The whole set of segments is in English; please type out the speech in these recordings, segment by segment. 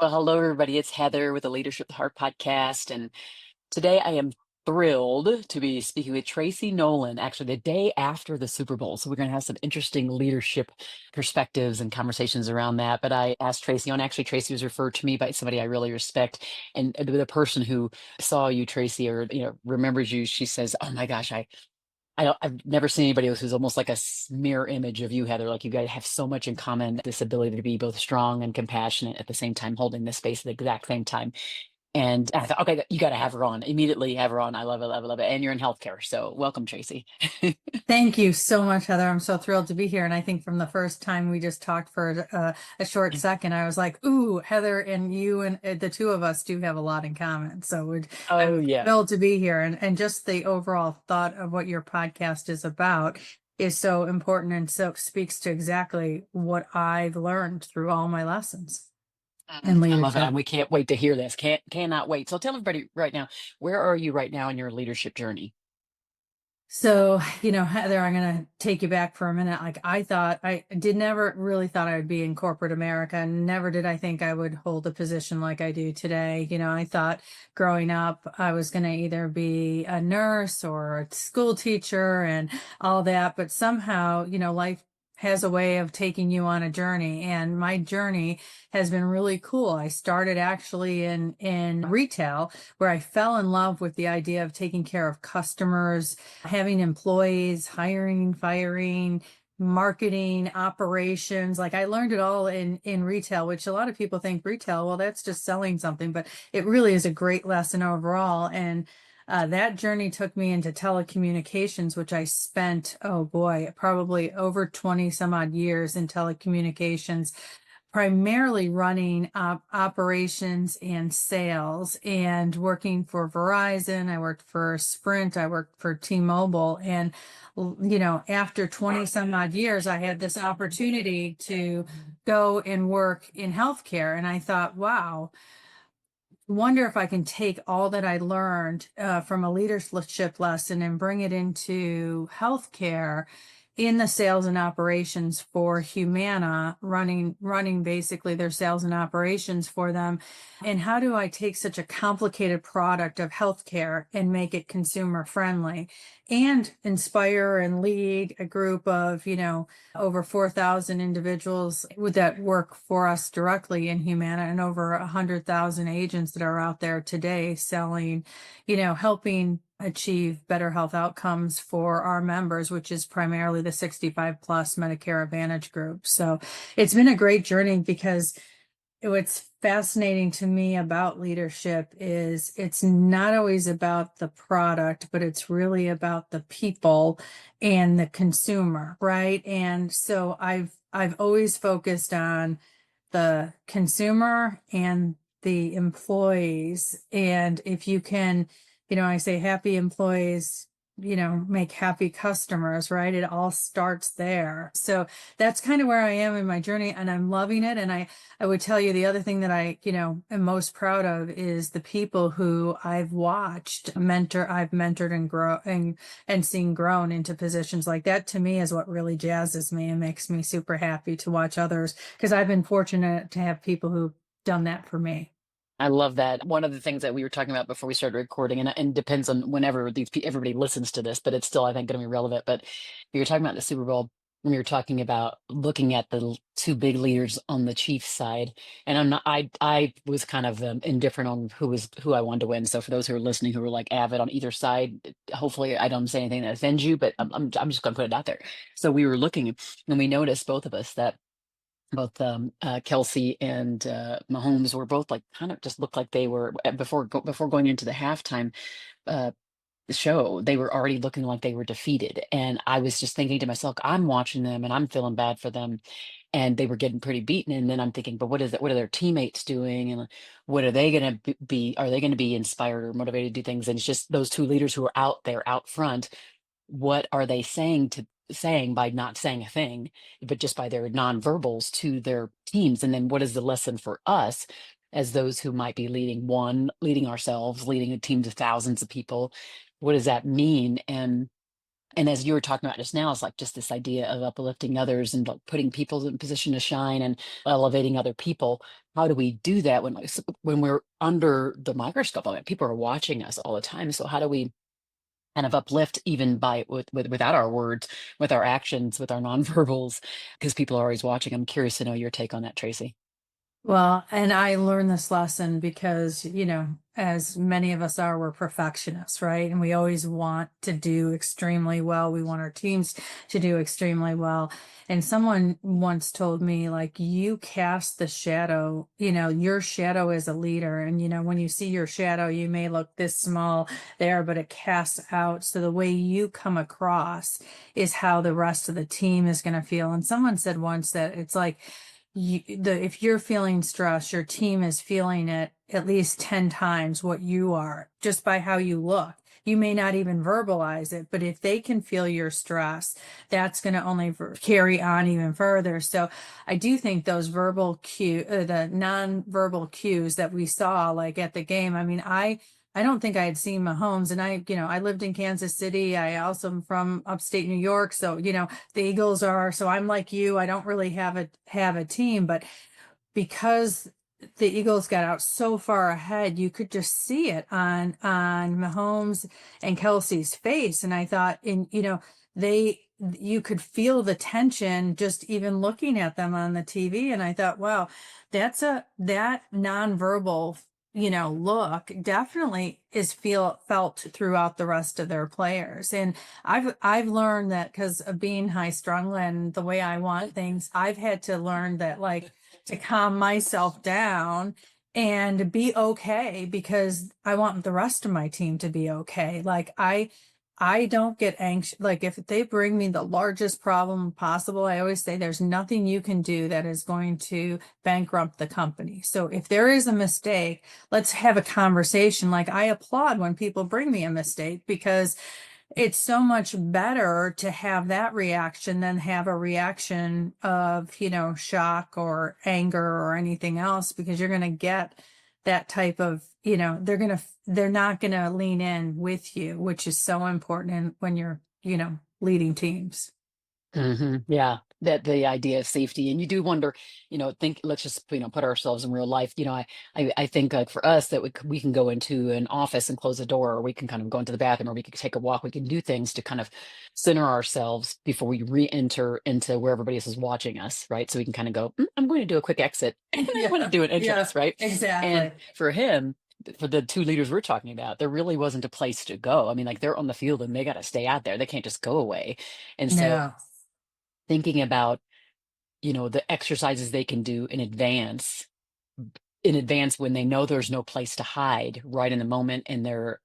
Well, hello, everybody. It's Heather with the Leadership with Heart podcast. And today I am thrilled to be speaking with Tracy Nolan, actually, the day after the Super Bowl. So, we're going to have some interesting leadership perspectives and conversations around that. But I asked Tracy on, actually, Tracy was referred to me by somebody I really respect. And the person who saw you, Tracy, or, remembers you, she says, "Oh my gosh, I've never seen anybody else who's almost like a mirror image of you, Heather. Like you guys have so much in common, this ability to be both strong and compassionate at the same time, holding this space at the exact same time." And I thought, okay, you got to have her on, immediately have her on. I love it, love it, love it. And you're in healthcare. So welcome, Tracy. Thank you so much, Heather. I'm so thrilled to be here. And I think from the first time we just talked for a short second, I was like, ooh, Heather and you and the two of us do have a lot in common. Oh, I'm yeah. thrilled to be here. And just the overall thought of what your podcast is about is so important and so speaks to exactly what I've learned through all my lessons in I love it. leadership. And we can't wait to hear this. Cannot wait. So tell everybody right now, where are you right now in your leadership journey? So, Heather, I'm going to take you back for a minute. Like I did never really thought I would be in corporate America. Never did I think I would hold a position like I do today. I thought growing up I was going to either be a nurse or a school teacher and all that. But somehow, life has a way of taking you on a journey. And my journey has been really cool. I started actually in retail where I fell in love with the idea of taking care of customers, having employees, hiring, firing, marketing, operations. Like I learned it all in retail, which a lot of people think retail, well, that's just selling something, but it really is a great lesson overall. And that journey took me into telecommunications, which I spent, oh boy, probably over 20 some odd years in telecommunications, primarily running operations and sales and working for Verizon. I worked for Sprint. I worked for T-Mobile. And, after 20 some odd years, I had this opportunity to go and work in healthcare. And I thought, wow, wonder if I can take all that I learned from a leadership lesson and bring it into healthcare in the sales and operations for Humana, running basically their sales and operations for them. And how do I take such a complicated product of healthcare and make it consumer friendly and inspire and lead a group of, over 4,000 individuals that work for us directly in Humana and over 100,000 agents that are out there today selling, helping achieve better health outcomes for our members, which is primarily the 65 plus Medicare Advantage group. So it's been a great journey because what's fascinating to me about leadership is it's not always about the product, but it's really about the people and the consumer, right? And so I've always focused on the consumer and the employees. And if you can, I say happy employees, make happy customers, right? It all starts there. So that's kind of where I am in my journey and I'm loving it. And I would tell you the other thing that I, am most proud of is the people who I've watched I've mentored and grow and seen grown into positions like that. To me is what really jazzes me and makes me super happy to watch others because I've been fortunate to have people who've done that for me. I love that. One of the things that we were talking about before we started recording, and depends on whenever everybody listens to this, but it's still, I think, going to be relevant. But we were talking about the Super Bowl, when we were talking about looking at the two big leaders on the Chiefs side, and I was kind of indifferent on who I wanted to win. So for those who are listening, who are like avid on either side, hopefully I don't say anything that offends you, but I'm just going to put it out there. So we were looking, and we noticed, both of us, that both Kelce and Mahomes were both like, kind of just looked like they were before going into the halftime uh, show. They were already looking like they were defeated, and I was just thinking to myself, I'm watching them and I'm feeling bad for them, and they were getting pretty beaten. And then I'm thinking, but what is it? What are their teammates doing, and what are they going to be? Are they going to be inspired or motivated to do things? And it's just those two leaders who are out there out front. What are they saying by not saying a thing, but just by their nonverbals to their teams? And then what is the lesson for us as those who might be leading ourselves, leading a teams of thousands of people? What does that mean? And And as you were talking about just now, it's like just this idea of uplifting others and like putting people in position to shine and elevating other people. How do we do that when when we're under the microscope? I mean, people are watching us all the time. So how do we kind of uplift even by without our words, with our actions, with our nonverbals, because people are always watching? I'm curious to know your take on that, Tracy. Well, and I learned this lesson because, as many of us are, we're perfectionists, right? And we always want to do extremely well. We want our teams to do extremely well. And someone once told me, like, you cast the shadow, your shadow is a leader. And, when you see your shadow, you may look this small there, but it casts out. So the way you come across is how the rest of the team is going to feel. And someone said once that it's like, if you're feeling stress, your team is feeling it at least 10 times what you are, just by how you look. You may not even verbalize it, but if they can feel your stress, that's going to only carry on even further. So I do think those the non-verbal cues that we saw, like at the game, I mean, I don't think I had seen Mahomes, and I lived in Kansas City. I also am from upstate New York. So, the Eagles are, so I'm like you, I don't really have a team, but because the Eagles got out so far ahead, you could just see it on Mahomes and Kelce's face. And I thought, they you could feel the tension just even looking at them on the TV. And I thought, wow, that nonverbal, look definitely is felt throughout the rest of their players. And I've learned that because of being high strung and the way I want things, I've had to learn that, like, to calm myself down and be okay, because I want the rest of my team to be okay. Like, I don't get anxious. Like, if they bring me the largest problem possible, I always say there's nothing you can do that is going to bankrupt the company. So if there is a mistake, let's have a conversation. Like, I applaud when people bring me a mistake, because it's so much better to have that reaction than have a reaction of, shock or anger or anything else, because you're going to get that type of, they're not going to lean in with you, which is so important when you're, leading teams. Yeah, that the idea of safety, and you do wonder, think, let's just put ourselves in real life. I think like for us that we can go into an office and close the door, or we can kind of go into the bathroom, or we can take a walk. We can do things to kind of center ourselves before we re-enter into where everybody else is watching us, right? So we can kind of go, I'm going to do a quick exit, and I'm going to Yeah, do an yeah, entrance, right? And exactly. for him. For the two leaders we're talking about, there really wasn't a place to go. I mean, like they're on the field and they got to stay out there. They can't just go away. And so No. thinking about the exercises they can do in advance when they know there's no place to hide right in the moment, and they're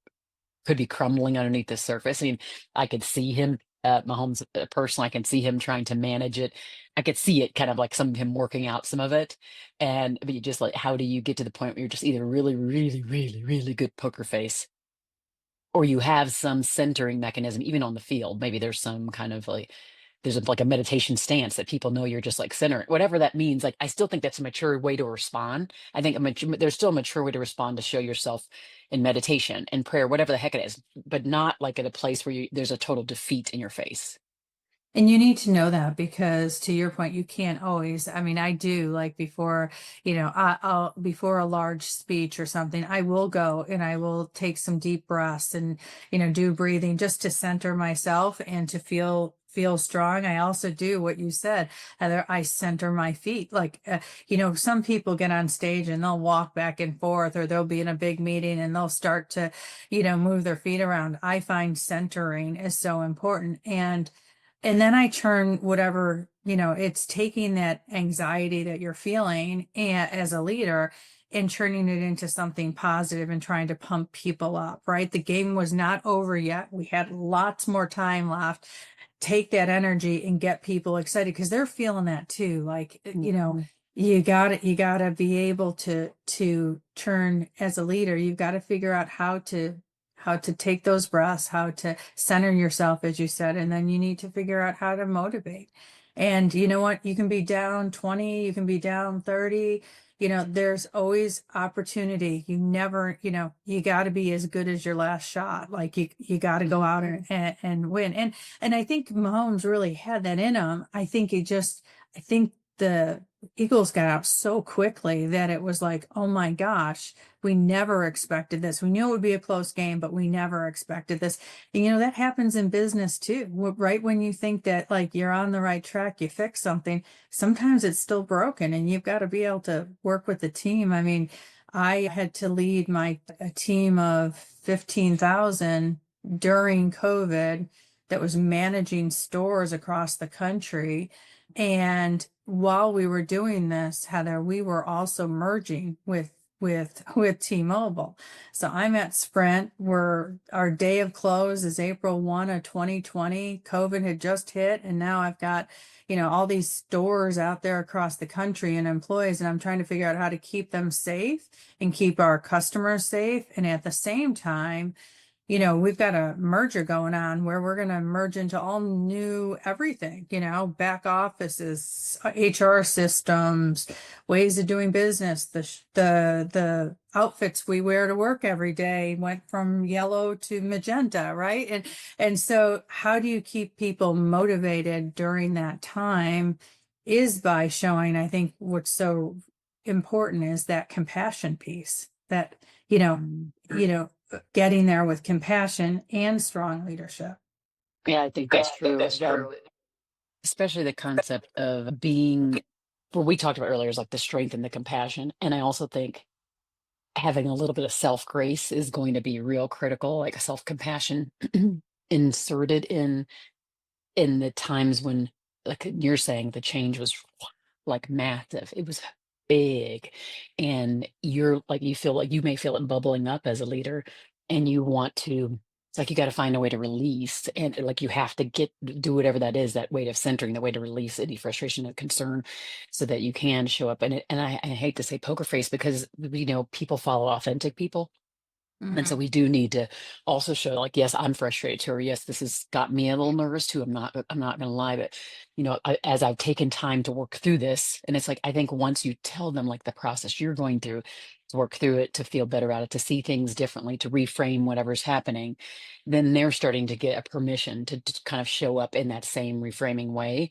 could be crumbling underneath the surface. I mean, I could see him, Mahomes, personally. I can see him trying to manage it. I could see it kind of like some of him working out some of it. And but you just like, how do you get to the point where you're just either really, really, really, really good poker face, or you have some centering mechanism, even on the field? Maybe there's some kind of like like a meditation stance that people know you're just like centering, whatever that means. Like, I still think that's a mature way to respond. I think there's still a mature way to respond, to show yourself in meditation and prayer, whatever the heck it is, but not like at a place where there's a total defeat in your face. And you need to know that, because to your point, you can't always, I mean, I do, like, before, before a large speech or something, I will go and I will take some deep breaths and, do breathing just to center myself and to feel strong. I also do what you said, Heather. I center my feet. Like, some people get on stage and they'll walk back and forth, or they'll be in a big meeting and they'll start to, move their feet around. I find centering is so important. And then I turn whatever, it's taking that anxiety that you're feeling as a leader and turning it into something positive and trying to pump people up, right? The game was not over yet. We had lots more time left. Take that energy and get people excited, because they're feeling that too. Like, Mhm. you gotta be able to turn as a leader. You've got to figure out how to take those breaths, how to center yourself, as you said, and then you need to figure out how to motivate. And you know what? You can be down 20, you can be down 30, there's always opportunity. You never, you got to be as good as your last shot. Like you got to go out and win. And I think Mahomes really had that in him. I think the Eagles got out so quickly that it was like, oh my gosh, we never expected this. We knew it would be a close game, but we never expected this. And, that happens in business too. Right when you think that like you're on the right track, you fix something, sometimes it's still broken and you've got to be able to work with the team. I mean, I had to lead a team of 15,000 during COVID that was managing stores across the country. And while we were doing this, Heather, we were also merging with T-Mobile. So I'm at Sprint, where our day of close is April 1 of 2020. COVID had just hit, and now I've got, all these stores out there across the country and employees, and I'm trying to figure out how to keep them safe and keep our customers safe. And at the same time, we've got a merger going on where we're going to merge into all new everything, back offices, HR systems, ways of doing business. The outfits we wear to work every day went from yellow to magenta, right? And so how do you keep people motivated during that time is by showing, I think what's so important is that compassion piece that, getting there with compassion and strong leadership. Yeah, I think that's true. Especially the concept of being, what we talked about earlier is like the strength and the compassion. And I also think having a little bit of self grace is going to be real critical, like self compassion inserted in the times when, like you're saying, the change was like massive. It was big. And you're like, you feel like you may feel it bubbling up as a leader, and you want to, it's like you got to find a way to release, and like you have to do whatever that is, that way of centering, the way to release any frustration and concern so that you can show up. And I hate to say poker face, because people follow authentic people, and so Mhm. we do need to also show, like, yes, I'm frustrated too, or yes, this has got me a little nervous too. I'm not going to lie, but as I've taken time to work through this, and it's like, I think once you tell them like the process you're going through, to work through it, to feel better at it, to see things differently, to reframe whatever's happening, then they're starting to get a permission to kind of show up in that same reframing way.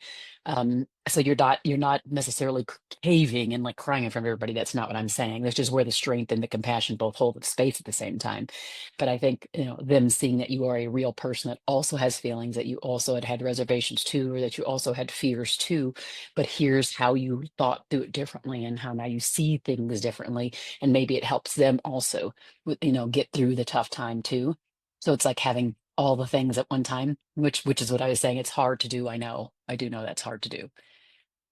So you're not necessarily caving and like crying in front of everybody. That's not what I'm saying. That's just where the strength and the compassion both hold the space at the same time. But I think, them seeing that you are a real person that also has feelings, that you also had reservations too, or that you also had fears too, but here's how you thought through it differently, and how now you see things differently, and maybe it helps them also get through the tough time too. So it's like having all the things at one time, which is what I was saying. It's hard to do. I do know that's hard to do.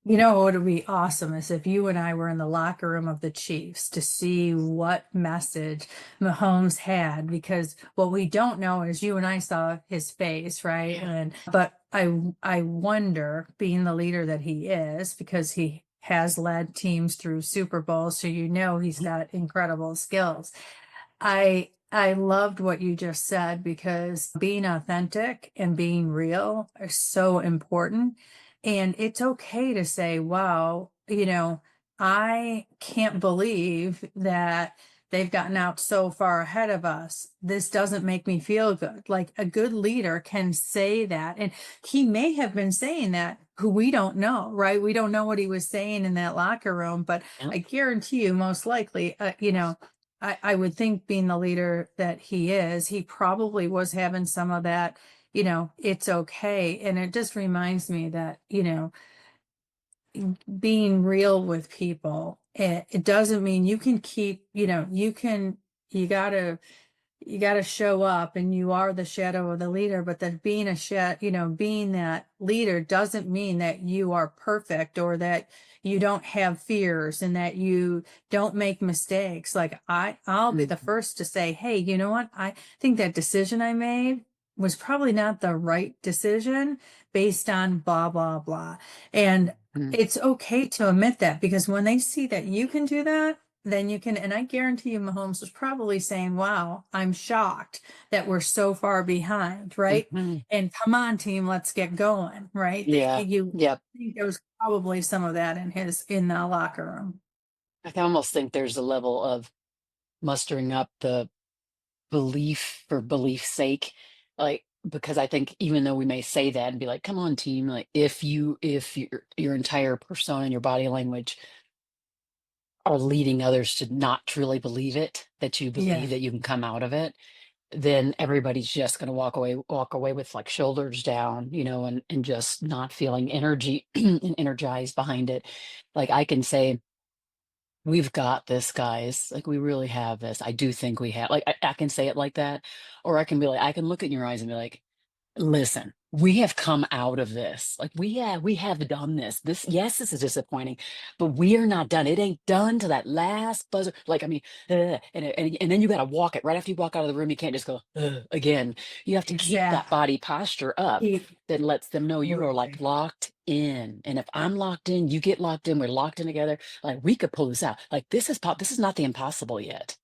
You know what would be awesome is if you and I were in the locker room of the Chiefs to see what message Mahomes had, because what we don't know is you and I saw his face, right? But I wonder, being the leader that he is, because he has led teams through Super Bowls, so he's got incredible skills. I loved what you just said, because being authentic and being real are so important. And it's okay to say, wow, I can't believe that they've gotten out so far ahead of us. This doesn't make me feel good. Like a good leader can say that. And he may have been saying that, who we don't know, right? We don't know what he was saying in that locker room, but Yeah. I guarantee you, most likely, I would think, being the leader that he is, he probably was having some of that, it's okay. And it just reminds me that, being real with people, it doesn't mean you can keep, you gotta show up and you are the shadow of the leader, but that being being that leader doesn't mean that you are perfect, or that you don't have fears and that you don't make mistakes. Like I'll be the Mhm. first to say, hey, you know what? I think that decision I made was probably not the right decision based on blah, blah, blah. And Mhm. it's okay to admit that, because when they see that you can do that, then you can. And I guarantee you, Mahomes was probably saying, wow, I'm shocked that we're so far behind, right? Mhm. And come on, team, let's get going, right? Yeah. You Yep. think there was probably some of that in the locker room. I can almost think there's a level of mustering up the belief for belief's sake. Like, because I think even though we may say that and be like, come on, team, like if your entire persona and your body language are leading others to not truly believe it, that you Yeah, believe that you can come out of it, then everybody's just going to walk away with like shoulders down, and just not feeling energy and energized behind it. Like I can say, we've got this, guys. Like we really have this. I do think we have. Like I can say it like that, or I can be like, I can look in your eyes and be like, listen, we have come out of this. Like we have done this. Yes, this is disappointing, but we are not done. It ain't done to that last buzzer. Like, I mean, and then you got to walk it right after you walk out of the room. You can't just go again. You have to keep that exactly. body posture up that lets them know you are like Absolutely. locked in. And if I'm locked in, you get locked in. We're locked in together. Like we could pull this out. Like this is pop. This is not the impossible yet.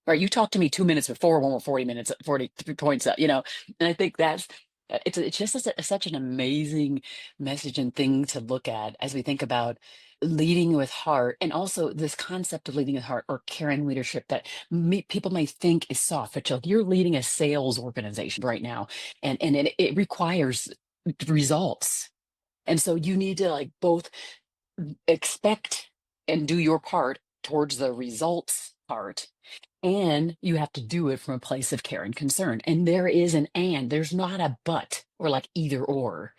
Right, you talked to me 2 minutes before when we're 40 minutes, 43 points up, and I think that's it's just such an amazing message and thing to look at as we think about leading with heart, and also this concept of leading with heart or caring leadership that people may think is soft, but you're leading a sales organization right now, and it requires results. And so you need to like both expect and do your part towards the results part, and you have to do it from a place of care and concern. And there is there's not a but or like either or.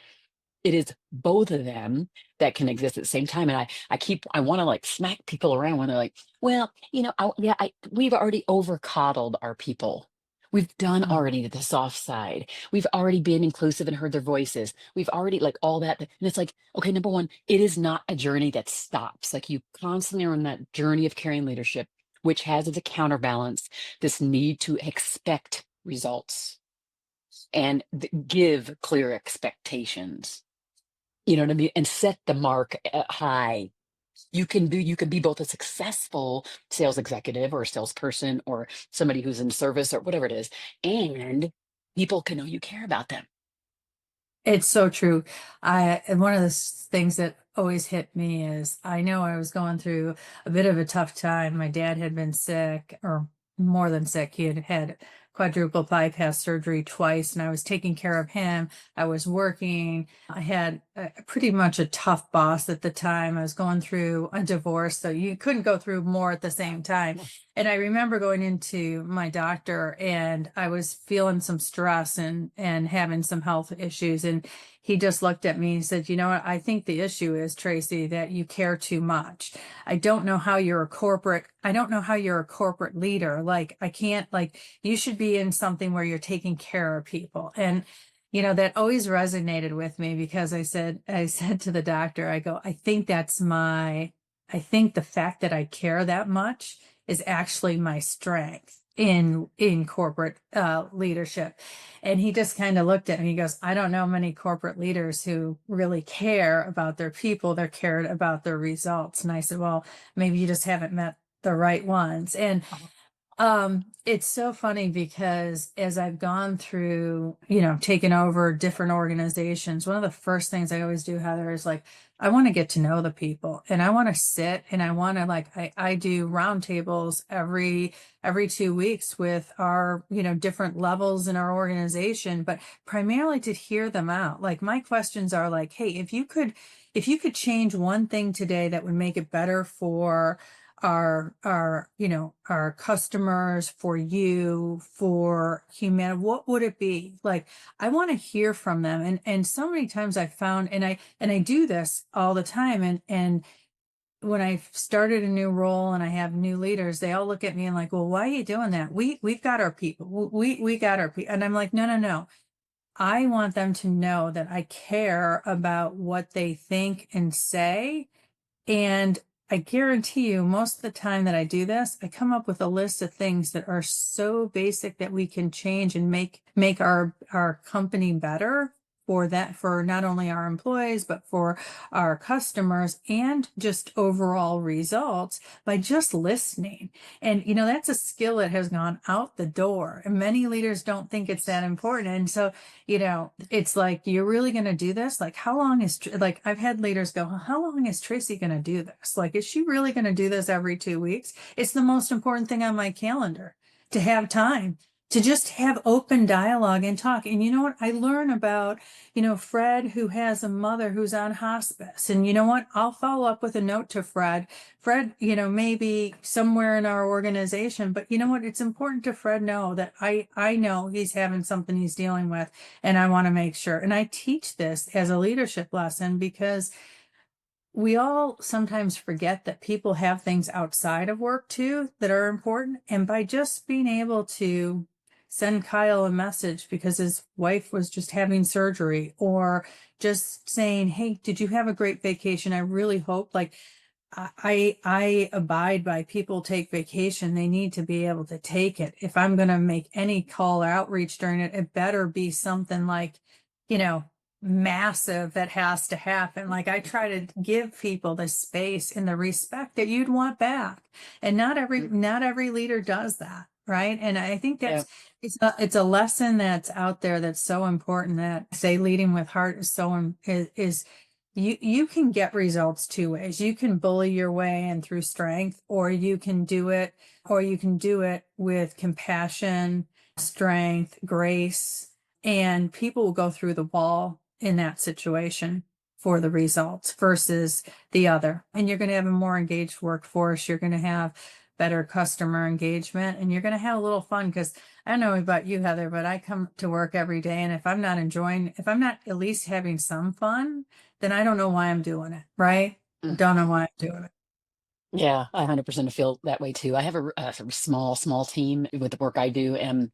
It is both of them that can exist at the same time. And I want to like smack people around when they're like, well, we've already over coddled our people. We've done Mhm. already the soft side. We've already been inclusive and heard their voices. We've already like all that. And it's like, okay, number one, it is not a journey that stops. Like you constantly are on that journey of carrying leadership, which has as a counterbalance this need to expect results and give clear expectations. You know what I mean? And set the mark high. You can be both a successful sales executive or a salesperson or somebody who's in service or whatever it is, and people can know you care about them. It's so true. And one of the things that always hit me is I know I was going through a bit of a tough time. My dad had been sick, or more than sick. He had had quadruple bypass surgery twice, and I was taking care of him. I was working. I had pretty much a tough boss at the time. I was going through a divorce, so you couldn't go through more at the same time. And I remember going into my doctor, and I was feeling some stress and having some health issues. And he just looked at me and said, "You know what? I think the issue is, Tracy, that you care too much. I don't know how you're a corporate leader. Like, I can't, like, you should be in something where you're taking care of people." And that always resonated with me, because I said to the doctor, I go, I think the fact that I care that much is actually my strength in corporate leadership. And he just kind of looked at me. He goes, "I don't know many corporate leaders who really care about their people. They're cared about their results." And I said, "Well, maybe you just haven't met the right ones." And it's so funny, because as I've gone through, taking over different organizations, one of the first things I always do, Heather, is like, I want to get to know the people, and I want to sit and I want to, like, I do roundtables every 2 weeks with our, different levels in our organization, but primarily to hear them out. Like, my questions are like, "Hey, if you could change one thing today that would make it better for our customers, for you, for humanity, what would it be?" Like, I want to hear from them. And so many times I found, and I do this all the time, and when I've started a new role and I have new leaders, they all look at me and like, "Well, why are you doing that? We've got our people. We got our people." And I'm like, "No, no, no. I want them to know that I care about what they think and say." And I guarantee you, most of the time that I do this, I come up with a list of things that are so basic that we can change and make our company better. for that, for not only our employees, but for our customers and just overall results by just listening. And, that's a skill that has gone out the door. And many leaders don't think it's that important. And so, it's like, you're really going to do this? Like, how long is, like, I've had leaders go, how long is Tracy going to do this? Like, is she really going to do this every 2 weeks? It's the most important thing on my calendar to have time to just have open dialogue and talk. And you know what? I learn about, Fred, who has a mother who's on hospice. And you know what? I'll follow up with a note to Fred. Fred, maybe somewhere in our organization, but you know what? It's important to Fred know that I know he's having something he's dealing with, and I want to make sure. And I teach this as a leadership lesson because we all sometimes forget that people have things outside of work too that are important. And by just being able to send Kyle a message because his wife was just having surgery, or just saying, hey, did you have a great vacation? I really hope, like, I abide by people take vacation. They need to be able to take it. If I'm going to make any call outreach during it, it better be something like, you know, massive that has to happen. Like, I try to give people the space and the respect that you'd want back. And not every leader does that. Right. And I think Yeah. it's a lesson that's out there that's so important, that say leading with heart is is you can get results two ways. You can bully your way in through strength, or you can do it with compassion, strength, grace, and people will go through the wall in that situation for the results versus the other. And you're going to have a more engaged workforce. You're going to have better customer engagement, and you're going to have a little fun, because I don't know about you, Heather, but I come to work every day, and if I'm not at least having some fun, then I don't know why I'm doing it, right? Mm. Don't know why I'm doing it. Yeah, I 100% feel that way too. I have a sort of small team with the work I do, and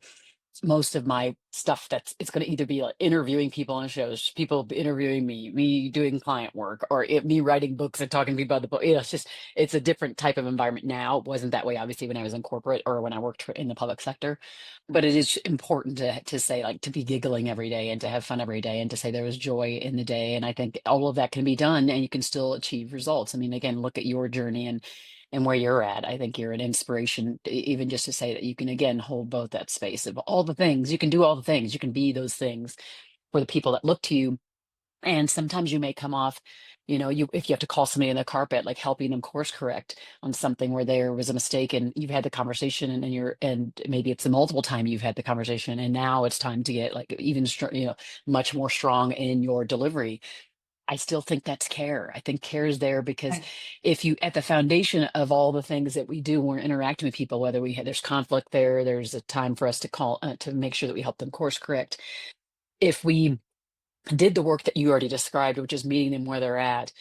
most of my stuff, it's going to either be like interviewing people on shows, people interviewing me doing client work, or me writing books and talking to people about the book. It's a different type of environment now. It wasn't that way obviously when I was in corporate or when I worked in the public sector, but it is important to say, like, to be giggling every day and to have fun every day and to say there was joy in the day. And I think all of that can be done and you can still achieve results. I mean, again, look at your journey and where you're at. I think you're an inspiration, even just to say that you can, again, hold both that space of all the things. You can do all the things. You can be those things for the people that look to you. And sometimes you may come off, if you have to call somebody in the carpet, like helping them course correct on something where there was a mistake and you've had the conversation, and maybe it's the multiple time you've had the conversation, and now it's time to get like even, much more strong in your delivery. I still think that's care. I think care is there because Right. if you, at the foundation of all the things that we do when we're interacting with people, whether there's conflict there's a time for us to call, to make sure that we help them course correct. If we did the work that you already described, which is meeting them where they're at,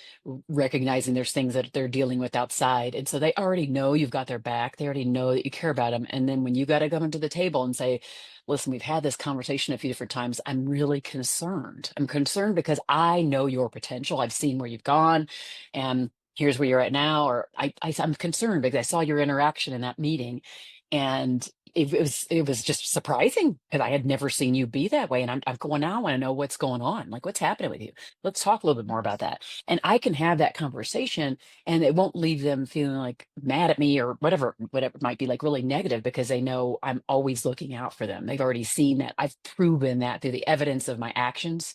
recognizing there's things that they're dealing with outside. And so they already know you've got their back. They already know that you care about them. And then when you got to come into the table and say, listen, we've had this conversation a few different times. I'm really concerned. I'm concerned because I know your potential. I've seen where you've gone, and here's where you're at now. Or I'm concerned because I saw your interaction in that meeting. And it was just surprising because I had never seen you be that way. And I'm going, now I want to know what's going on. Like, what's happening with you? Let's talk a little bit more about that. And I can have that conversation and it won't leave them feeling like mad at me or whatever it might be, like really negative, because they know I'm always looking out for them. They've already seen that. I've proven that through the evidence of my actions.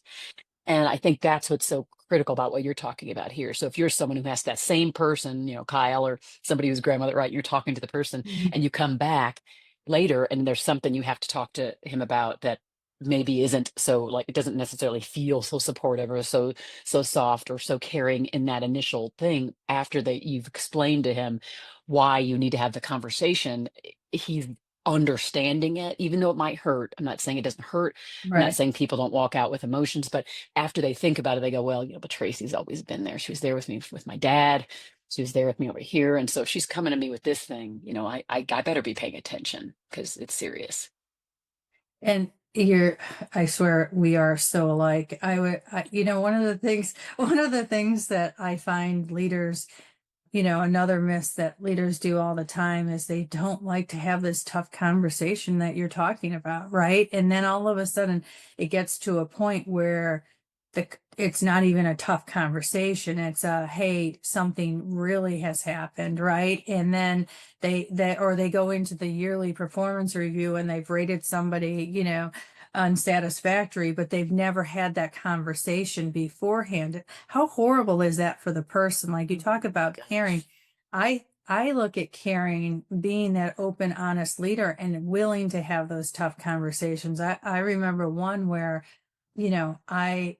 And I think that's what's so critical about what you're talking about here. So if you're someone who has that same person, Kyle, or somebody whose grandmother, right, you're talking to the person Mhm. and you come back later and there's something you have to talk to him about that maybe isn't so, like, it doesn't necessarily feel so supportive or so soft or so caring in that initial thing. After that, you've explained to him why you need to have the conversation, he's understanding it, even though it might hurt. I'm not saying it doesn't hurt. I'm not Right. saying people don't walk out with emotions, but after they think about it, they go, well, but Tracy's always been there. She was there with me with my dad. She was there with me over here. And so if she's coming to me with this thing, I better be paying attention because it's serious. And I swear we are so alike. One of the things, one of the things that I find leaders, another miss that leaders do all the time is they don't like to have this tough conversation that you're talking about, right? And then all of a sudden it gets to a point where it's not even a tough conversation. It's hey, something really has happened, right? And then they go into the yearly performance review and they've rated somebody, unsatisfactory, but they've never had that conversation beforehand. How horrible is that for the person? Like you talk about caring. Gosh. I look at caring being that open, honest leader and willing to have those tough conversations. I remember one where, I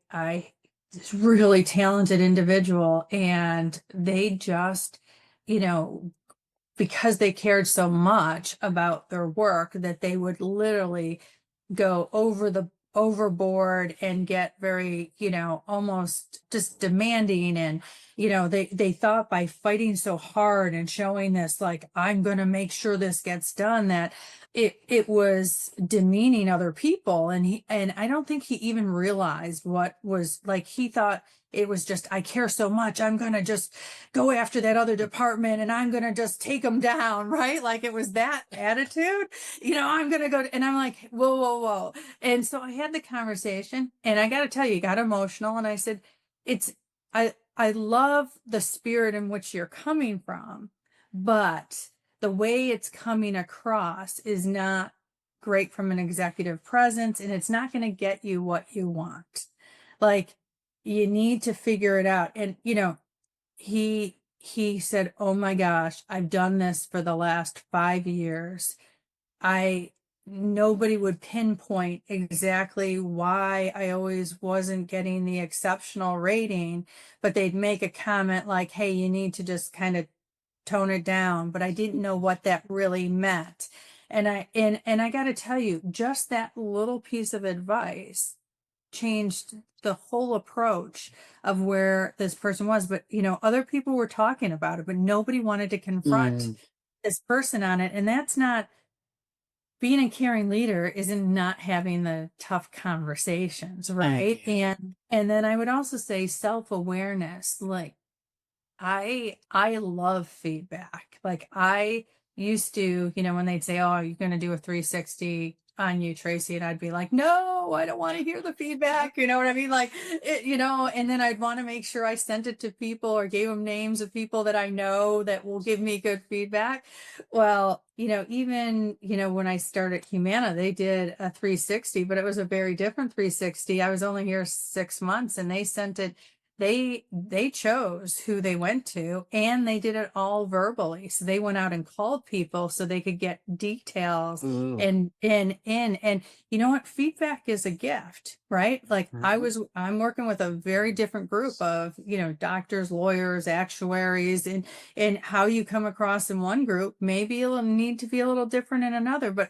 this really talented individual and they just, you know, because they cared so much about their work that they would literally go overboard and get very, almost just demanding. And they thought by fighting so hard and showing this, like, I'm going to make sure this gets done, that it was demeaning other people. And I don't think he even realized what was, like, he thought it was just, I care so much, I'm going to just go after that other department and I'm going to just take them down, right? Like it was that attitude, I'm going to go. And I'm like, whoa, whoa, whoa. And so I had the conversation and I got to tell you, got emotional. And I said, it's, I love the spirit in which you're coming from, but the way it's coming across is not great from an executive presence, and it's not going to get you what you want. Like, you need to figure it out. And, he said, oh my gosh, I've done this for the last 5 years. I Nobody would pinpoint exactly why I always wasn't getting the exceptional rating, but they'd make a comment like, hey, you need to just kind of tone it down, but I didn't know what that really meant. And I got to tell you, just that little piece of advice changed the whole approach of where this person was. But other people were talking about it, but nobody wanted to confront Mm, this person on it. And that's not being a caring leader, isn't not having the tough conversations, I right? agree. And then I would also say self-awareness. Like, I love feedback. Like, I used to, when they'd say, "Oh, you're going to do a 360 on you, Tracy," and I'd be like, "No, I don't want to hear the feedback." You know what I mean? Like, and then I'd want to make sure I sent it to people or gave them names of people that I know that will give me good feedback. Well, even, when I started Humana, they did a 360, but it was a very different 360. I was only here 6 months and they sent it, they chose who they went to and they did it all verbally. So they went out and called people so they could get details Ooh. and you know what, feedback is a gift, right? Like, Mhm. I'm working with a very different group of, doctors, lawyers, actuaries, and how you come across in one group maybe it'll need to be a little different in another. But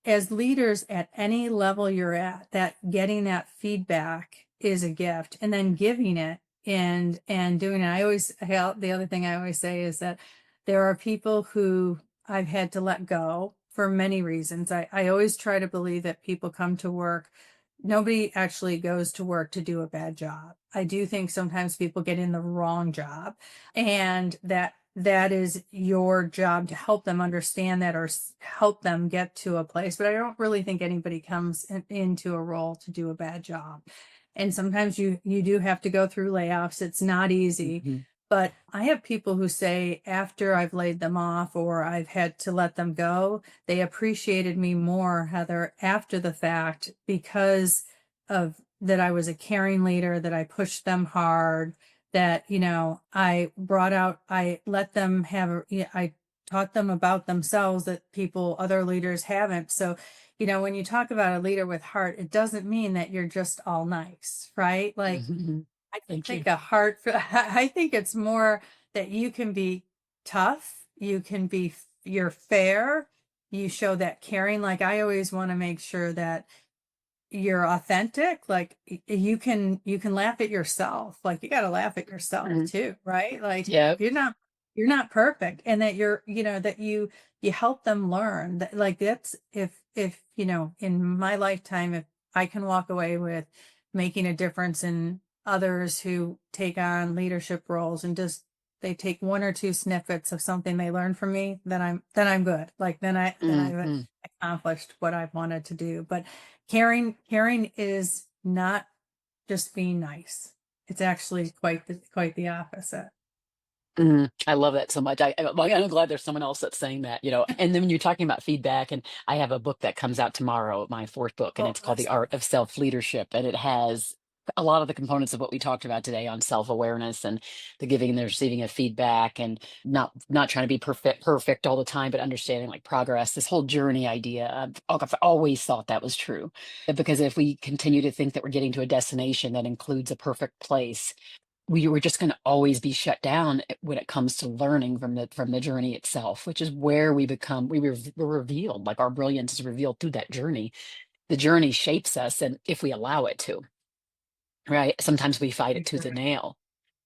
as leaders at any level you're at, that getting that feedback is a gift, and then giving it and doing it. The other thing I always say is that there are people who I've had to let go for many reasons. I always try to believe that people come to work. Nobody actually goes to work to do a bad job. I do think sometimes people get in the wrong job, and that is your job to help them understand that, or help them get to a place. But I don't really think anybody comes into a role to do a bad job. And sometimes you do have to go through layoffs. It's not easy. Mhm. But I have people who say after I've laid them off or I've had to let them go, they appreciated me more, Heather, after the fact, because of that I was a caring leader, that I pushed them hard, that, I let them have, I taught them about themselves that other leaders haven't. So, when you talk about a leader with heart, it doesn't mean that you're just all nice, right? Like, Mhm. I Thank you. think a heart, I think it's more that you can be tough, you're fair, you show that caring. Like, I always want to make sure that you're authentic. Like, you can laugh at yourself. Like, you got to laugh at yourself Mhm. too, right? Like, Yep. you're not perfect, and that that you help them learn that. Like, that's, if in my lifetime, if I can walk away with making a difference in others who take on leadership roles, and just they take one or two snippets of something they learned from me, then I'm good. Like then I've Mhm. accomplished what I wanted to do. But caring is not just being nice. It's actually quite the opposite. I love that so much. Like, I'm glad there's someone else that's saying that, And then when you're talking about feedback, and I have a book that comes out tomorrow, my fourth book, and Oh, it's called The Art awesome. of Self Leadership, and it has a lot of the components of what we talked about today on self awareness and the giving and the receiving of feedback, and not trying to be perfect all the time, but understanding like progress. This whole journey idea. I've always thought that was true, because if we continue to think that we're getting to a destination that includes a perfect place, we were just going to always be shut down when it comes to learning from the journey itself, which is where we're revealed, like our brilliance is revealed through that journey. The journey shapes us, and if we allow it to, right? Sometimes we fight it I tooth and agree. nail.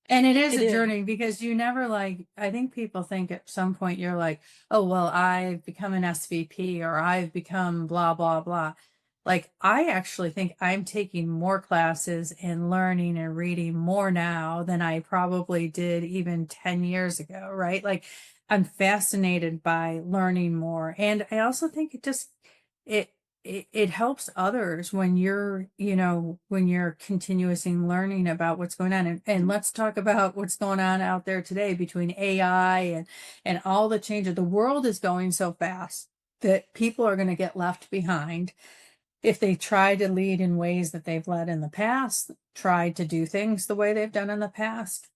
And it is It a is. journey because you never like, I think people think at some point you're like, oh, well, I've become an SVP or I've become blah, blah, blah. Like, I actually think I'm taking more classes and learning and reading more now than I probably did even 10 years ago, right? Like, I'm fascinated by learning more. And I also think it, it helps others when when you're continuously learning about what's going on. And let's talk about what's going on out there today between AI and all the changes. The world is going so fast that people are going to get left behind if they try to lead in ways that they've led in the past, tried to do things the way they've done in the past.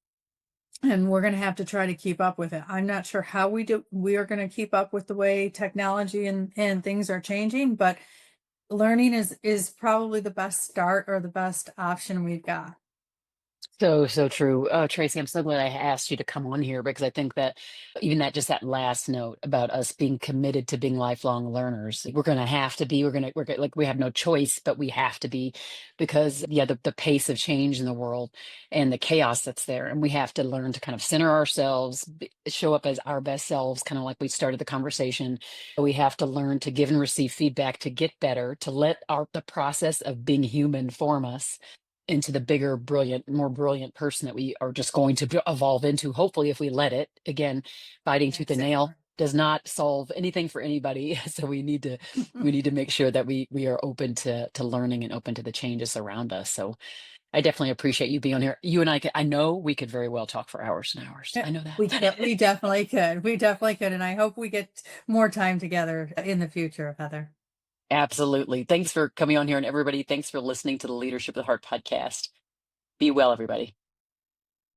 And we're going to have to try to keep up with it. I'm not sure how we are going to keep up with the way technology and things are changing, but learning is probably the best start or the best option we've got. So, so true. Tracy, I'm so glad I asked you to come on here, because I think that even that last note about us being committed to being lifelong learners, we're going to have to be, like, we have no choice, but we have to be, because yeah, the pace of change in the world and the chaos that's there. And we have to learn to kind of center ourselves, show up as our best selves, kind of like we started the conversation. We have to learn to give and receive feedback to get better, to let the process of being human form us into the bigger, brilliant, more brilliant person that we are just going to evolve into, hopefully, if we let it. Again, fighting tooth and nail Exactly. does not solve anything for anybody. So we need to make sure that we are open to learning and open to the changes around us. So I definitely appreciate you being on here. You and I know we could very well talk for hours and hours. Yeah, I know we that. definitely could. We definitely could. And I hope we get more time together in the future, Heather. Absolutely. Thanks for coming on here, and everybody, thanks for listening to the Leadership of the Heart podcast. Be well, everybody.